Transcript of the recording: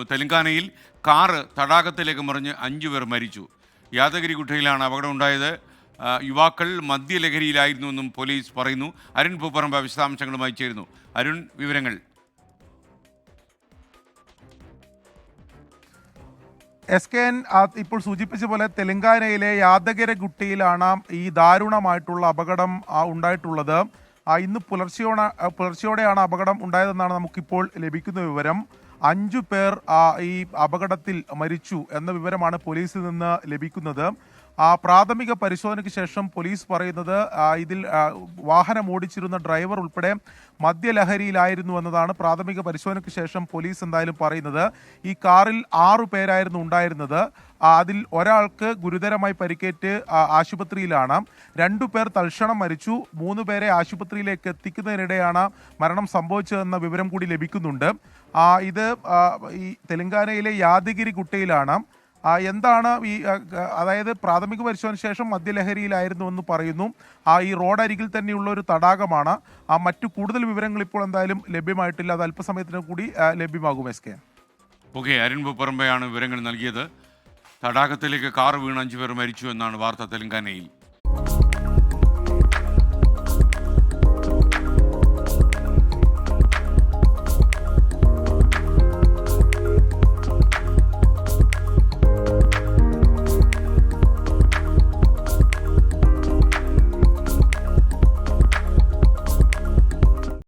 തെലങ്കാനയിൽ കാറ് തടാകത്തിലേക്ക് മറിഞ്ഞ് 5 പേർ മരിച്ചു. യാദഗിരി ഗുട്ടയിലാണ് അപകടം ഉണ്ടായത്. യുവാക്കൾ മദ്യലഹരിയിലായിരുന്നുവെന്നും പോലീസ് പറയുന്നു. അരുൺ പൂപ്പറമ്പ വിശദാംശങ്ങളുമായി ചേരുന്നു. അരുൺ, വിവരങ്ങൾ. SKN ഇപ്പോൾ സൂചിപ്പിച്ച പോലെ തെലങ്കാനയിലെ യാദഗിരി ഗുട്ടയിലാണ് ഈ ദാരുണമായിട്ടുള്ള അപകടം ഉണ്ടായിട്ടുള്ളത്. ഇന്ന് പുലർച്ചെയോടെയാണ് അപകടം ഉണ്ടായതെന്നാണ് നമുക്കിപ്പോൾ ലഭിക്കുന്ന വിവരം. 5 പേർ ഈ അപകടത്തിൽ മരിച്ചു എന്ന വിവരമാണ് പോലീസിൽ നിന്ന് ലഭിക്കുന്നത്. പ്രാഥമിക പരിശോധനയ്ക്ക് ശേഷം പോലീസ് പറയുന്നത് ഇതിൽ വാഹനം ഓടിച്ചിരുന്ന ഡ്രൈവർ ഉൾപ്പെടെ മദ്യലഹരിയിലായിരുന്നു എന്നതാണ് പ്രാഥമിക പരിശോധനയ്ക്ക് ശേഷം പോലീസ് എന്തായാലും പറയുന്നത്. ഈ കാറിൽ 6 പേരായിരുന്നു ഉണ്ടായിരുന്നത്. അതിൽ ഒരാൾക്ക് ഗുരുതരമായി പരിക്കേറ്റ് ആശുപത്രിയിലാണ്. 2 പേർ തൽക്ഷണം മരിച്ചു. 3 പേരെ ആശുപത്രിയിലേക്ക് എത്തിക്കുന്നതിനിടെയാണ് മരണം സംഭവിച്ചതെന്ന വിവരം കൂടി ലഭിക്കുന്നുണ്ട്. ഇത് ഈ തെലങ്കാനയിലെ യാദഗിരി ഗുട്ടയിലാണ്. എന്താണ് അതായത് പ്രാഥമിക പരിശോധന ശേഷം മദ്യലഹരിയിലായിരുന്നുവെന്ന് പറയുന്നു. ഈ റോഡരികിൽ തന്നെയുള്ള ഒരു തടാകമാണ്. മറ്റു കൂടുതൽ വിവരങ്ങൾ ഇപ്പോൾ എന്തായാലും ലഭ്യമായിട്ടില്ല. അത് അല്പസമയത്തിന് കൂടി ലഭ്യമാകും. SKN. ഓക്കെ, അരുൺ പൂപ്പറമ്പയാണ് വിവരങ്ങൾ നൽകിയത്. തടാകത്തിലേക്ക് കാർ വീണ് 5 പേർ മരിച്ചു എന്നാണ് വാർത്ത തെലങ്കാനയിൽ.